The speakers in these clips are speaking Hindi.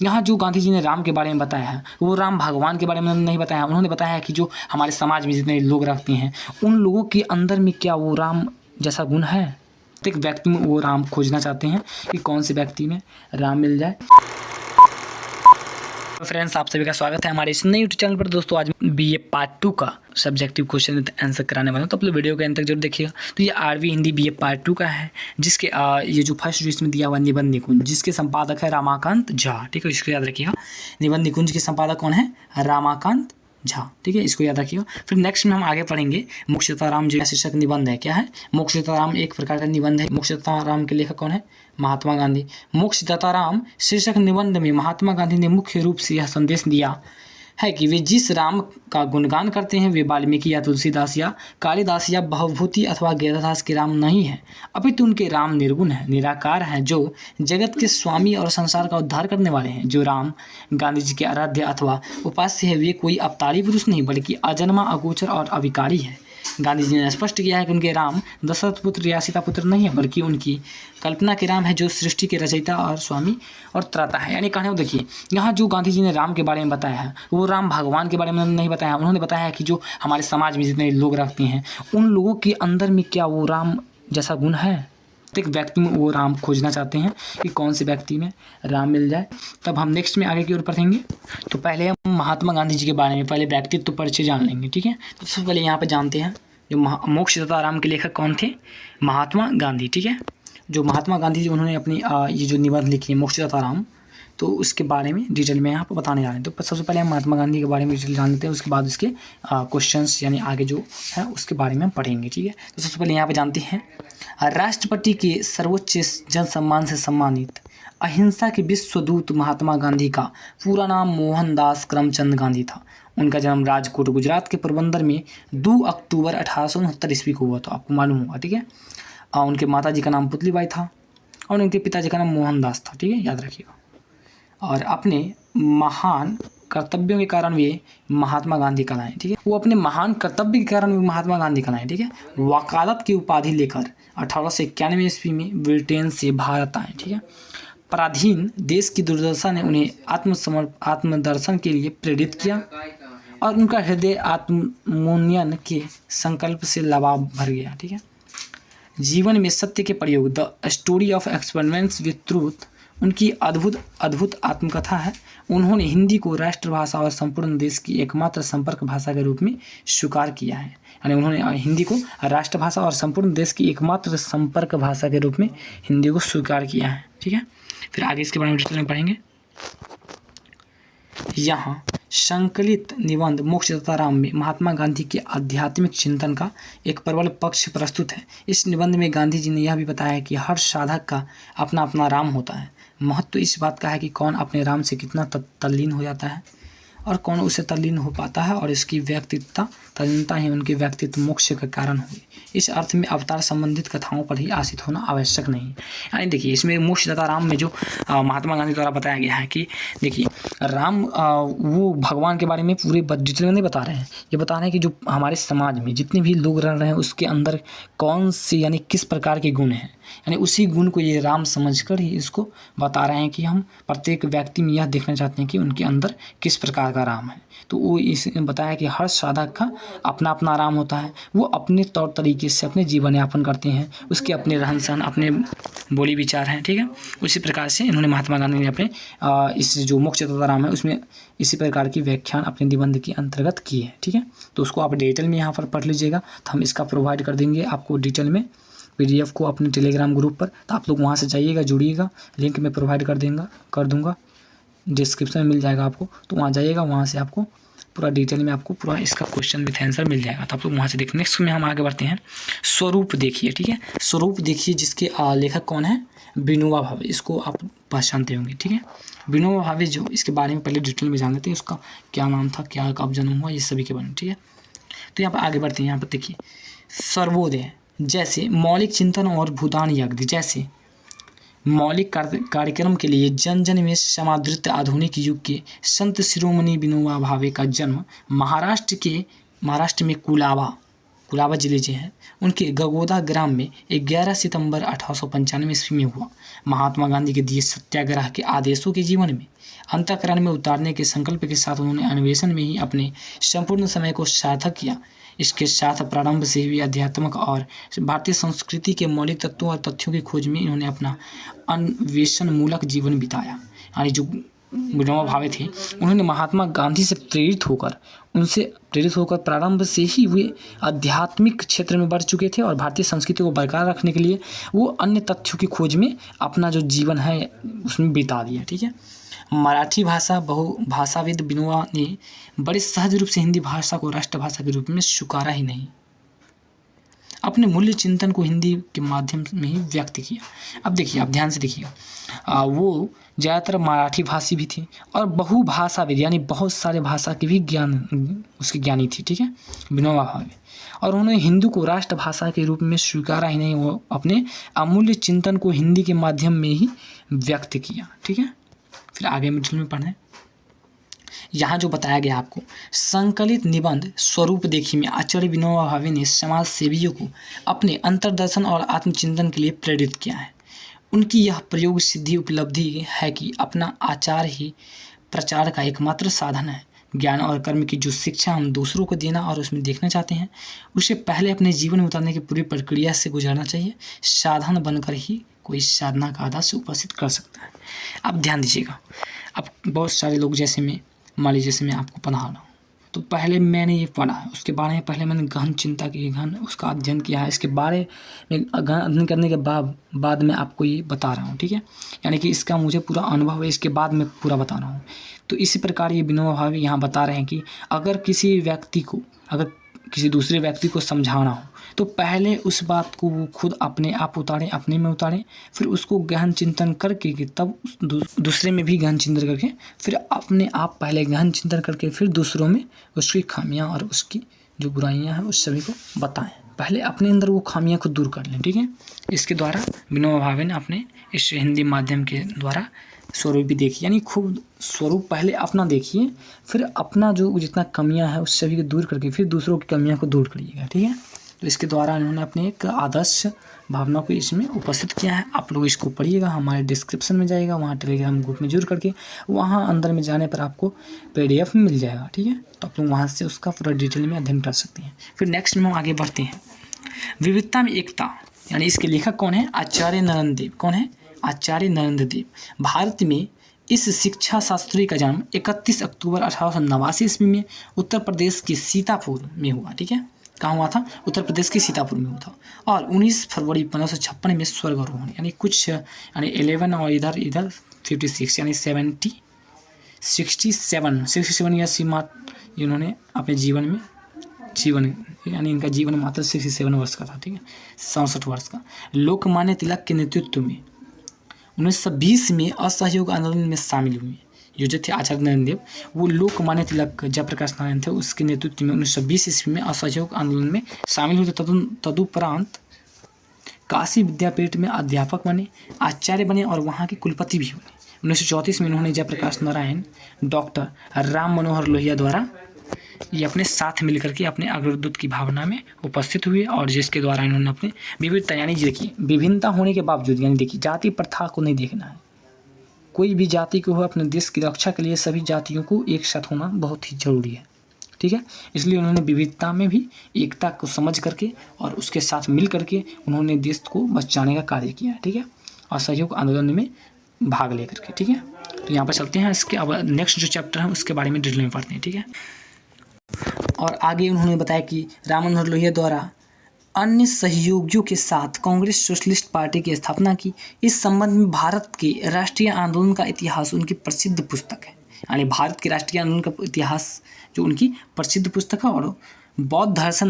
यहाँ जो गांधी जी ने राम के बारे में बताया है वो राम भगवान के बारे में नहीं बताया। उन्होंने बताया है कि जो हमारे समाज में जितने लोग रहते हैं उन लोगों के अंदर में क्या वो राम जैसा गुण है। एक व्यक्ति में वो राम खोजना चाहते हैं कि कौन से व्यक्ति में राम मिल जाए। तो फ्रेंड्स, आप सभी का स्वागत है हमारे इस नए यूट्यूब चैनल पर। दोस्तों, आज बीए पार्ट 2 का सब्जेक्टिव क्वेश्चन आंसर कराने वाला हूं, तो आप लोग वीडियो के अंत तक जरूर देखिएगा। तो ये आरवी हिंदी बीए पार्ट 2 का है, जिसके ये जो फर्स्ट जो इसमें दिया हुआ निबंध निकुंज, जिसके संपादक है रमाकांत झा। ठीक है, इसको याद रखिएगा। निबंध निकुंज के संपादक कौन है? रमाकांत झा। ठीक है, इसको याद रखिएगा। फिर नेक्स्ट में हम आगे पढ़ेंगे मोक्षदाताराम जो शीर्षक निबंध है। क्या है? मोक्षदाताराम एक प्रकार का निबंध है। मोक्षदाताराम के लेखक कौन है? महात्मा गांधी। मोक्षदाताराम शीर्षक निबंध में महात्मा गांधी ने मुख्य रूप से यह संदेश दिया है कि वे जिस राम का गुणगान करते हैं वे वाल्मीकि या तुलसीदास या कालिदास या भवभूति अथवा गीतादास के राम नहीं है, अपितु उनके राम निर्गुण है, निराकार हैं, जो जगत के स्वामी और संसार का उद्धार करने वाले हैं। जो राम गांधी जी के आराध्य अथवा उपास्य है वे कोई अवतारी पुरुष नहीं बल्कि अजन्मा, अगोचर और अविकारी है। गांधी जी ने स्पष्ट किया है कि उनके राम दशरथ पुत्र या सीता पुत्र नहीं है बल्कि उनकी कल्पना के राम है, जो सृष्टि के रचयिता और स्वामी और त्राता है। यानी कहने को देखिए, यहाँ जो गांधी जी ने राम के बारे में बताया है वो राम भगवान के बारे में नहीं बताया। उन्होंने बताया है कि जो हमारे समाज में जितने लोग रहते हैं उन लोगों के अंदर में क्या वो राम जैसा गुण है। एक व्यक्ति में वो राम खोजना चाहते हैं कि कौन से व्यक्ति में राम मिल जाए। तब हम नेक्स्ट में आगे की ओर पढ़ेंगे। तो पहले हम महात्मा गांधी जी के बारे में पहले व्यक्तित्व परिचय जान लेंगे। ठीक है, तो सबसे पहले यहाँ पे जानते हैं जो मोक्षदाताराम के लेखक कौन थे? महात्मा गांधी। ठीक है, जो महात्मा गांधी जी उन्होंने अपनी ये जो निबंध लिखी है मोक्षदाताराम, तो उसके बारे में डिटेल में यहाँ पर बताने जा रहे हैं। तो सबसे पहले हम महात्मा गांधी के बारे में डिटेल जान लेते हैं, उसके बाद उसके क्वेश्चंस यानी आगे जो है उसके बारे में हम पढ़ेंगे। ठीक है, तो सबसे पहले यहाँ पे जानते हैं राष्ट्रपति के सर्वोच्च जन सम्मान से सम्मानित अहिंसा के विश्वदूत महात्मा गांधी का पूरा नाम मोहनदास करमचंद गांधी था। उनका जन्म राजकोट गुजरात के पोरबंदर में 2 अक्टूबर 1869 ईस्वी को हुआ, तो आपको मालूम होगा। ठीक है, उनके माता जी का नाम पुतलीबाई था और उनके पिताजी का नाम मोहनदास था। ठीक है, याद रखिएगा। और अपने महान कर्तव्यों के कारण वे महात्मा गांधी कहलाए। ठीक है, वो अपने महान कर्तव्य के कारण वे महात्मा गांधी कहलाए। ठीक है, वकालत की उपाधि लेकर 1891 ईस्वी में ब्रिटेन से भारत आए। ठीक है, पराधीन देश की दुर्दशा ने उन्हें आत्मदर्शन के लिए प्रेरित किया और उनका हृदय आत्मोन्नयन के संकल्प से लबाब भर गया। ठीक है, जीवन में सत्य के प्रयोग the story of experiments with truth उनकी अद्भुत आत्मकथा है। उन्होंने हिंदी को राष्ट्रभाषा और संपूर्ण देश की एकमात्र संपर्क भाषा के रूप में स्वीकार किया है। यानी उन्होंने हिंदी को राष्ट्रभाषा और संपूर्ण देश की एकमात्र संपर्क भाषा के रूप में हिंदी को स्वीकार किया है। ठीक है, फिर आगे इसके बारे में डिटेल में पढ़ेंगे। यहाँ संकलित निबंध मोक्षदाताराम में महात्मा गांधी के आध्यात्मिक चिंतन का एक प्रबल पक्ष प्रस्तुत है। इस निबंध में गांधी जी ने यह भी बताया है कि हर साधक का अपना अपना राम होता है। महत्व इस बात का है कि कौन अपने राम से कितना तल्लीन हो जाता है और कौन उससे तल्लीन हो पाता है, और इसकी तल्लीनता ही उनके व्यक्तित्व मोक्ष का कारण हुई। इस अर्थ में अवतार संबंधित कथाओं पर ही आश्रित होना आवश्यक नहीं। यानी देखिए, इसमें मोक्षदाताराम में जो महात्मा गांधी द्वारा बताया गया है कि देखिए राम वो भगवान के बारे में पूरे डिटेल में नहीं बता रहे हैं। ये बता रहे हैं कि जो हमारे समाज में जितने भी लोग रह रहे हैं उसके अंदर कौन से यानी किस प्रकार के गुण हैं, यानी उसी गुण को ये राम समझकर ही इसको बता रहे हैं कि हम प्रत्येक व्यक्ति में यह देखना चाहते हैं कि उनके अंदर किस प्रकार का राम है। तो वो इसने बताया कि हर साधक का अपना अपना राम होता है। वो अपने तौर तरीके से अपने जीवन यापन करते हैं, उसके अपने रहन सहन अपने बोली विचार हैं। ठीक है, उसी प्रकार से इन्होंने महात्मा गांधी ने अपने इस जो मोक्षदाताराम है उसमें इसी प्रकार की व्याख्यान अपने निबंध के अंतर्गत की है। ठीक है, तो उसको आप डिटेल में यहाँ पर पढ़ लीजिएगा। तो हम इसका प्रोवाइड कर देंगे आपको डिटेल में PDF को अपने टेलीग्राम ग्रुप पर, तो आप लोग वहाँ से जाइएगा, जुड़िएगा। लिंक मैं प्रोवाइड कर दूँगा, डिस्क्रिप्शन में मिल जाएगा आपको। तो वहाँ जाइएगा, वहाँ से आपको पूरा डिटेल में आपको पूरा इसका क्वेश्चन विथ आंसर मिल जाएगा। तो आप लोग वहाँ से देखिए। नेक्स्ट में हम आगे बढ़ते हैं। स्वरूप देखिए। ठीक है, स्वरूप देखिए जिसके लेखक कौन है? विनोबा भावे। इसको आप पहचानते होंगे। ठीक है, विनोबा भावे जो इसके बारे में पहले डिटेल में जान लेते हैं, उसका क्या नाम था, क्या कब जन्म हुआ, ये सभी के बारे में। ठीक है, तो यहाँ पर आगे बढ़ते हैं। यहाँ पर देखिए सर्वोदय जैसे मौलिक चिंतन और भूदान यज्ञ जैसे मौलिक कार्यक्रम के लिए जन जन में समादृत आधुनिक युग के संत शिरोमणि विनोबा भावे का जन्म महाराष्ट्र में कुलाबा कुलाबा जिले जो है उनके गगोदा ग्राम में 11 सितंबर 1895 ईस्वी में हुआ। महात्मा गांधी के दिए सत्याग्रह के आदेशों के जीवन में अंतःकरण में उतारने के संकल्प के साथ उन्होंने अन्वेषण में ही अपने संपूर्ण समय को सार्थक किया। इसके साथ प्रारंभ से ही आध्यात्मिक और भारतीय संस्कृति के मौलिक तत्वों और तथ्यों की खोज में इन्होंने अपना अन्वेषण मूलक जीवन बिताया। यानी जो विनोबा भावे थे उन्होंने महात्मा गांधी से प्रेरित होकर प्रारंभ से ही वे आध्यात्मिक क्षेत्र में बढ़ चुके थे और भारतीय संस्कृति को बरकरार रखने के लिए वो अन्य तथ्यों की खोज में अपना जो जीवन है उसमें बिता दिया। ठीक है। मराठी भाषा बहुभाषाविद विनोबा ने बड़े सहज रूप से हिंदी भाषा को राष्ट्रभाषा के रूप में स्वीकारा ही नहीं, अपने मूल्य चिंतन को हिंदी के माध्यम में ही व्यक्त किया। अब देखिए, आप ध्यान से देखिएगा, वो ज़्यादातर मराठी भाषी भी थी और बहुभाषाविद यानी बहुत सारे भाषा के भी उसकी ज्ञानी थी। ठीक है, विनोबा भावे। और उन्होंने हिंदी को राष्ट्रभाषा के रूप में स्वीकारा ही नहीं, वो अपने अमूल्य चिंतन को हिंदी के माध्यम में ही व्यक्त किया। ठीक है, फिर आगे मिडिल में पढ़ें। यहाँ जो बताया गया आपको संकलित निबंध स्वरूप देखिए में आचार्य विनोबा भावे ने समाज सेवियों को अपने अंतर्दर्शन और आत्मचिंतन के लिए प्रेरित किया है। उनकी यह प्रयोग सिद्धि उपलब्धि है कि अपना आचार ही प्रचार का एकमात्र साधन है। ज्ञान और कर्म की जो शिक्षा हम दूसरों को देना और उसमें देखना चाहते हैं, उसे पहले अपने जीवन में उतारने की पूरी प्रक्रिया से गुजरना चाहिए। साधन बनकर ही कोई साधना का आदर्श उपस्थित कर सकता है। अब ध्यान दीजिएगा, अब बहुत सारे लोग जैसे मान लीजिए जैसे मैं आपको पढ़ा रहा हूँ, तो पहले मैंने ये पढ़ा है, उसके बारे में पहले मैंने गहन चिंता की, गहन उसका अध्ययन किया है, इसके बारे में गहन अध्ययन करने के बाद मैं आपको ये बता रहा हूँ। ठीक है, यानी कि इसका मुझे पूरा अनुभव है, इसके बाद मैं पूरा बता रहा हूँ। तो इसी प्रकार ये विनोबा भावे यहाँ बता रहे हैं कि अगर किसी दूसरे व्यक्ति को समझाना हो तो पहले उस बात को वो खुद अपने आप उतारें, अपने में उतारें, फिर उसको गहन चिंतन करके कि तब दूसरे में भी गहन चिंतन करके फिर अपने आप पहले गहन चिंतन करके फिर दूसरों में उसकी खामियां और उसकी जो बुराइयां हैं उस सभी को बताएं। पहले अपने अंदर वो खामियां को दूर कर लें। ठीक है, इसके द्वारा विनोबा भावे ने अपने इस हिंदी माध्यम के द्वारा स्वरूप भी देखिए, यानी खूब स्वरूप पहले अपना देखिए, फिर अपना जो जितना कमियां है उस सभी को दूर करके फिर दूसरों की कमियां को दूर करिएगा। ठीक है, तो इसके द्वारा इन्होंने अपने एक आदर्श भावना को इसमें उपस्थित किया है। आप लोग इसको पढ़िएगा, हमारे डिस्क्रिप्शन में जाइएगा, वहाँ टेलीग्राम ग्रुप में जुड़ करके वहाँ अंदर में जाने पर आपको PDF मिल जाएगा। ठीक है, तो आप लोग वहाँ से उसका पूरा डिटेल में अध्ययन कर सकते हैं। फिर नेक्स्ट में हम आगे बढ़ते हैं। विविधता में एकता, यानी इसके लेखक कौन है? आचार्य नरेंद्र देव। कौन है? आचार्य नरेंद्र देव। भारत में इस शिक्षा शास्त्री का जन्म 31 अक्टूबर 1889 ईस्वी में उत्तर प्रदेश के सीतापुर में हुआ। ठीक है, कहाँ हुआ था? उत्तर प्रदेश के सीतापुर में हुआ था। और 19 फरवरी 1556 में स्वर्गारोहण, यानी कुछ 11 और इधर 56 यानी 67 या सीमा इन्होंने अपने जीवन यानी इनका जीवन मात्र 67 वर्ष का था। ठीक है, 67 वर्ष का। लोकमान्य तिलक के नेतृत्व में 1920 में असहयोग आंदोलन में शामिल हुए। ये जो थे आचार्य नरेंद्र देव, वो लोकमान्य तिलक जयप्रकाश नारायण थे, उसके नेतृत्व में 1920 ईस्वी में असहयोग आंदोलन में शामिल हुए। तदुपरांत काशी विद्यापीठ में अध्यापक बने, आचार्य बने और वहाँ के कुलपति भी बने। 1934 में उन्होंने जयप्रकाश नारायण, डॉक्टर राम मनोहर लोहिया द्वारा ये अपने साथ मिलकर के अपने अग्रदूत की भावना में उपस्थित हुए और जिसके द्वारा इन्होंने अपने विविधता, यानी देखिए विभिन्नता होने के बावजूद, यानी देखिए जाति प्रथा को नहीं देखना है, कोई भी जाति को हो अपने देश की रक्षा के लिए सभी जातियों को एक साथ होना बहुत ही जरूरी है। ठीक है, इसलिए उन्होंने विविधता में भी एकता को समझ करके और उसके साथ मिल करके उन्होंने देश को बचाने का कार्य किया। ठीक है, असहयोग आंदोलन में भाग लेकर के। ठीक है, तो यहाँ पर चलते हैं, इसके अब नेक्स्ट जो चैप्टर है उसके बारे में डिटेल में पढ़ते हैं। ठीक है, और आगे उन्होंने बताया कि राम मनोहर लोहिया द्वारा अन्य सहयोगियों के साथ कांग्रेस सोशलिस्ट पार्टी की स्थापना की। इस संबंध में भारत के राष्ट्रीय आंदोलन का इतिहास उनकी प्रसिद्ध पुस्तक है, यानी भारत के राष्ट्रीय आंदोलन का इतिहास जो उनकी प्रसिद्ध पुस्तक है। और बौद्ध दर्शन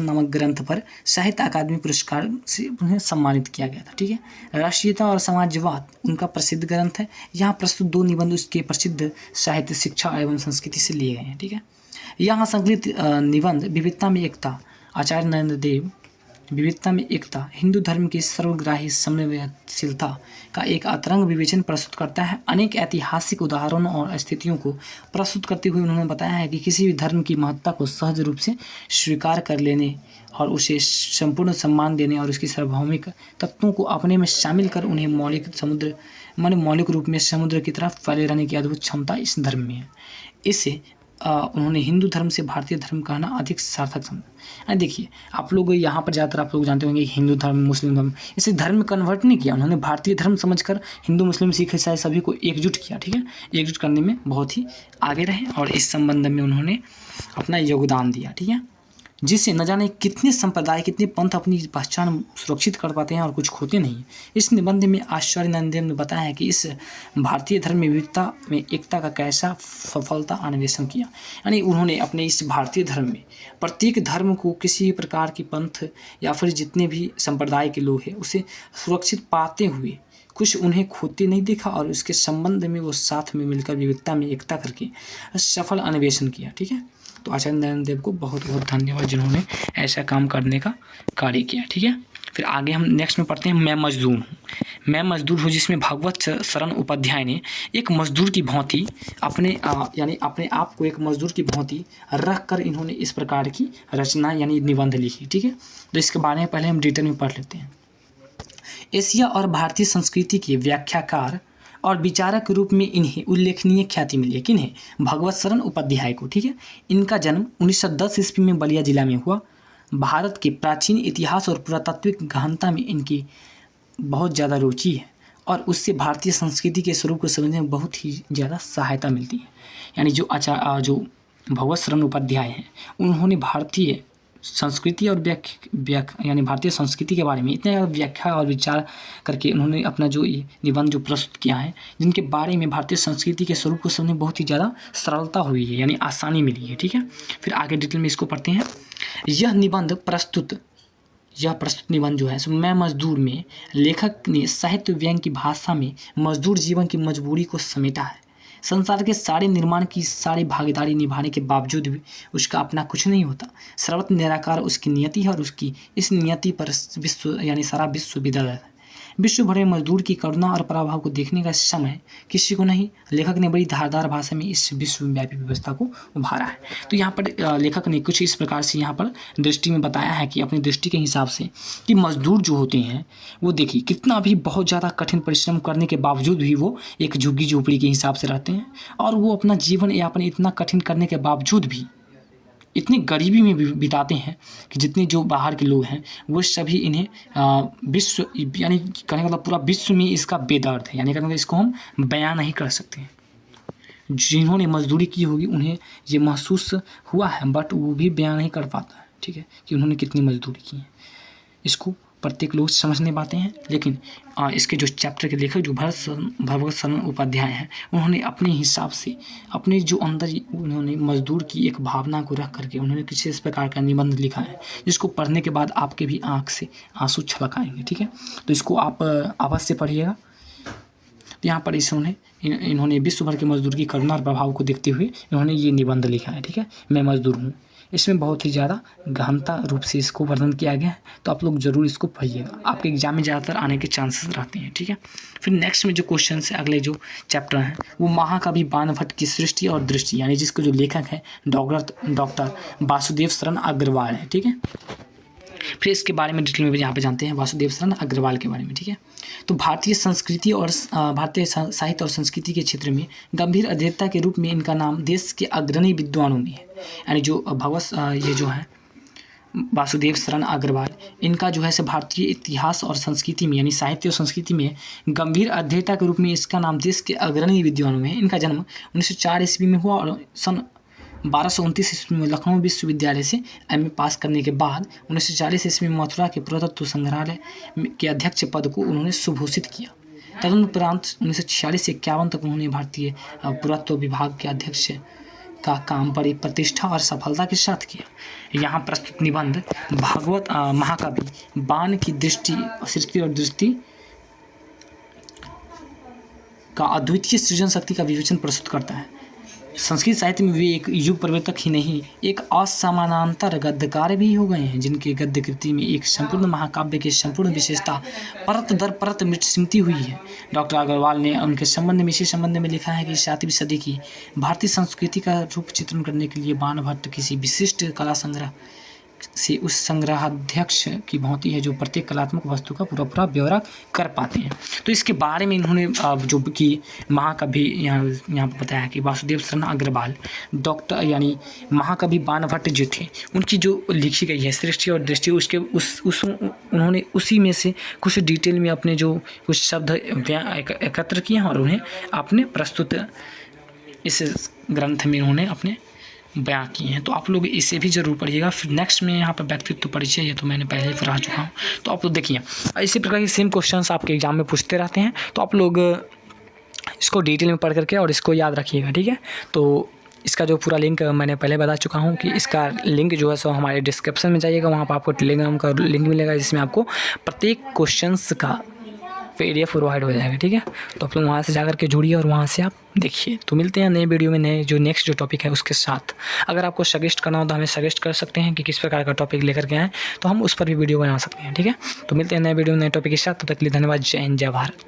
नामक ग्रंथ पर साहित्य अकादमी पुरस्कार से उन्हें सम्मानित किया गया था। ठीक है, राष्ट्रीयता और समाजवाद उनका प्रसिद्ध ग्रंथ है। यहाँ प्रस्तुत 2 निबंध उसके प्रसिद्ध साहित्य, शिक्षा एवं संस्कृति से लिए गए हैं। ठीक है, यहाँ संकलित निबंध विविधता में एकता आचार्य नरेंद्र देव विविधता में एकता हिंदू धर्म की सर्वग्राही समन्वयशीलता का एक अतरंग विवेचन प्रस्तुत करता है। अनेक ऐतिहासिक उदाहरणों और स्थितियों को प्रस्तुत करते हुए उन्होंने बताया है कि किसी भी धर्म की महत्ता को सहज रूप से स्वीकार कर लेने और उसे संपूर्ण सम्मान देने और उसकी सार्वभौमिक तत्वों को अपने में शामिल कर उन्हें मौलिक रूप में समुद्र की तरफ फैले रहने की अद्भुत क्षमता इस धर्म में है। इससे उन्होंने हिंदू धर्म से भारतीय धर्म कहना अधिक सार्थक समझा। देखिए, आप लोग यहाँ पर ज़्यादातर आप लोग जानते होंगे हिंदू धर्म, मुस्लिम धर्म, इसे धर्म में कन्वर्ट नहीं किया उन्होंने, भारतीय धर्म समझकर हिंदू, मुस्लिम, सिख, ईसाई सभी को एकजुट किया। ठीक है, एकजुट करने में बहुत ही आगे रहे और इस संबंध में उन्होंने अपना योगदान दिया। ठीक है, जिससे न जाने कितने संप्रदाय, कितने पंथ अपनी पहचान सुरक्षित कर पाते हैं और कुछ खोते नहीं। इस निबंध में आचार्य नंददेव ने बताया है कि इस भारतीय धर्म में विविधता में एकता का कैसा सफलता अन्वेषण किया। यानी उन्होंने अपने इस भारतीय धर्म में प्रत्येक धर्म को, किसी प्रकार की पंथ या फिर जितने भी संप्रदाय के लोग हैं उसे सुरक्षित पाते हुए कुछ उन्हें खोते नहीं देखा और उसके संबंध में वो साथ में मिलकर विविधता में एकता करके सफल अन्वेषण किया। ठीक है, तो आचार्य नंददेव को बहुत बहुत धन्यवाद जिन्होंने ऐसा काम करने का कार्य किया। ठीक है, फिर आगे हम नेक्स्ट में पढ़ते हैं मैं मजदूर हूँ। मैं मजदूर हूँ जिसमें भगवत शरण उपाध्याय ने एक मजदूर की भांति अपने आप को एक मजदूर की भांति रख कर इन्होंने इस प्रकार की रचना यानी निबंध लिखी। ठीक है, तो इसके बारे में पहले हम डिटेल में पढ़ लेते हैं। एशिया और भारतीय संस्कृति के व्याख्याकार और विचारक के रूप में इन्हें उल्लेखनीय ख्याति मिली है। किन्हें? भगवत शरण उपाध्याय को। ठीक है, इनका जन्म 1910 ईस्वी में बलिया जिला में हुआ। भारत के प्राचीन इतिहास और पुरातात्विक गहनता में इनकी बहुत ज़्यादा रुचि है और उससे भारतीय संस्कृति के स्वरूप को समझने में बहुत ही ज़्यादा सहायता मिलती है। यानी जो भगवत शरण उपाध्याय हैं उन्होंने भारतीय संस्कृति और यानी भारतीय संस्कृति के बारे में इतने ज़्यादा व्याख्या और विचार करके उन्होंने अपना जो ये निबंध जो प्रस्तुत किया है, जिनके बारे में भारतीय संस्कृति के स्वरूप को समझने बहुत ही ज़्यादा सरलता हुई है, यानी आसानी मिली है। ठीक है, फिर आगे डिटेल में इसको पढ़ते हैं। यह प्रस्तुत निबंध जो है सो मैं मजदूर में लेखक ने साहित्य व्यंग्य की भाषा में मजदूर जीवन की मजबूरी को समेटा है। संसार के सारे निर्माण की सारी भागीदारी निभाने के बावजूद भी उसका अपना कुछ नहीं होता। सर्वत्र निराकार उसकी नियति है और उसकी इस नियति पर सारा विश्व विदा है। विश्व भर में मजदूर की करुणा और पराभाव को देखने का समय किसी को नहीं। लेखक ने बड़ी धारदार भाषा में इस विश्वव्यापी व्यवस्था को उभारा है। तो यहाँ पर लेखक ने कुछ इस प्रकार से यहाँ पर दृष्टि में बताया है कि अपनी दृष्टि के हिसाब से कि मजदूर जो होते हैं वो देखिए कितना भी बहुत ज़्यादा कठिन परिश्रम करने के बावजूद भी वो एक झुग्गी झोपड़ी के हिसाब से रहते हैं और वो अपना जीवन यापन इतना कठिन करने के बावजूद भी इतनी गरीबी में बिताते हैं कि जितने जो बाहर के लोग हैं वो सभी इन्हें विश्व यानी कहने का मतलब पूरा विश्व में इसका बेदर्द है, यानी कहने का इसको हम बयां नहीं कर सकते। जिन्होंने मजदूरी की होगी उन्हें ये महसूस हुआ है, बट वो भी बयां नहीं कर पाता है। ठीक है, कि उन्होंने कितनी मजदूरी की है, इसको प्रत्येक लोग समझने पाते हैं। लेकिन इसके जो चैप्टर के लेखक जो भगवत शरण उपाध्याय हैं उन्होंने अपने हिसाब से अपने जो अंदर उन्होंने मजदूर की एक भावना को रख करके उन्होंने किसी इस प्रकार का निबंध लिखा है जिसको पढ़ने के बाद आपके भी आँख से आंसू छलक आएंगे। ठीक है, तो इसको आप अवश्य पढ़िएगा। तो यहाँ पर इन्होंने विश्व भर के मजदूर की करुणा और प्रभाव को देखते हुए इन्होंने ये निबंध लिखा है। ठीक है, मैं मजदूर हूँ। इसमें बहुत ही ज़्यादा गहनता रूप से इसको वर्णन किया गया है, तो आप लोग ज़रूर इसको पढ़िएगा, आपके एग्जाम में ज़्यादातर आने के चांसेस रहते हैं। ठीक है, फिर नेक्स्ट में जो क्वेश्चन है अगले जो चैप्टर हैं वो महाकवि बाणभट्ट की सृष्टि और दृष्टि, यानी जिसके जो लेखक है डॉक्टर वासुदेव शरण अग्रवाल है। ठीक है, फिर इसके बारे में डिटेल में यहाँ पे जानते हैं वासुदेव शरण अग्रवाल के बारे में। ठीक है, तो भारतीय संस्कृति और भारतीय साहित्य और संस्कृति के क्षेत्र में गंभीर अध्येता के रूप में इनका नाम देश के अग्रणी विद्वानों में है। यानी जो ये जो है वासुदेव शरण अग्रवाल, इनका जो है से भारतीय इतिहास और संस्कृति में यानी साहित्य और संस्कृति में गंभीर अध्येता के रूप में इसका नाम देश के अग्रणी विद्वानों में है। इनका जन्म 1904 ईस्वी में हुआ और सन 1229 ईस्वी में लखनऊ विश्वविद्यालय से एमए पास करने के बाद 1940 ईस्वी में मथुरा के पुरातत्व संग्रहालय के अध्यक्ष पद को उन्होंने सुभूषित किया। तदुपरांत 1946 से 51 तक उन्होंने भारतीय पुरातत्व विभाग के अध्यक्ष का काम बड़ी प्रतिष्ठा और सफलता के साथ किया। यहाँ प्रस्तुत निबंध भागवत महाकवि बाण की सृष्टि और दृष्टि का अद्वितीय सृजन शक्ति का विवेचन प्रस्तुत करता है। संस्कृत साहित्य में वे एक युग परिवर्तक ही नहीं, एक असामानांतर गद्यकार भी हो गए हैं, जिनके गद्य कृति में एक संपूर्ण महाकाव्य की संपूर्ण विशेषता परत दर परत सिमटी हुई है। डॉक्टर अग्रवाल ने उनके संबंध में इसी संबंध में लिखा है कि 7वीं सदी की भारतीय संस्कृति का रूप चित्रण करने के लिए बाणभट्ट किसी विशिष्ट कला संग्रह से उस संग्रहाध्यक्ष की भांति है जो प्रत्येक कलात्मक वस्तु का पूरा ब्यौरा कर पाते हैं। तो इसके बारे में इन्होंने जो कि महाकवि यहाँ पर बताया कि वासुदेव शरण अग्रवाल डॉक्टर यानी महाकवि बाणभट्ट जो थे, उनकी जो लिखी गई है सृष्टि और दृष्टि, उसके उन्होंने उसी में से कुछ डिटेल में अपने जो कुछ शब्द एकत्र किए हैं और उन्हें आपने प्रस्तुत इस ग्रंथ में उन्होंने अपने बयां किए हैं। तो आप लोग इसे भी ज़रूर पढ़िएगा। फिर नेक्स्ट में यहाँ पर व्यक्तित्व परिचय, ये तो मैंने पहले ही पढ़ा चुका हूँ। तो आप लोग देखिए इसी प्रकार के सेम क्वेश्चंस आपके एग्जाम में पूछते रहते हैं, तो आप लोग इसको डिटेल में पढ़ करके और इसको याद रखिएगा, ठीक है। तो इसका जो पूरा लिंक मैंने पहले बता चुका हूँ कि इसका लिंक जो है सो हमारे डिस्क्रिप्शन में जाइएगा, वहाँ पर आपको टेलीग्राम का लिंक मिलेगा जिसमें आपको प्रत्येक क्वेश्चंस का PDF प्रोवाइड हो जाएगा, ठीक है। तो आप लोग वहाँ से जाकर के जुड़िए और वहाँ से आप देखिए। तो मिलते हैं नए वीडियो में नेक्स्ट जो टॉपिक है उसके साथ। अगर आपको सजेस्ट करना हो तो हमें सजेस्ट कर सकते हैं कि किस प्रकार का टॉपिक लेकर के आएँ, तो हम उस पर भी वीडियो बना सकते हैं, ठीक है। तो मिलते हैं नए वीडियो में नए टॉपिक के साथ। तब तक के लिए धन्यवाद। जय हिंद, जय भारत।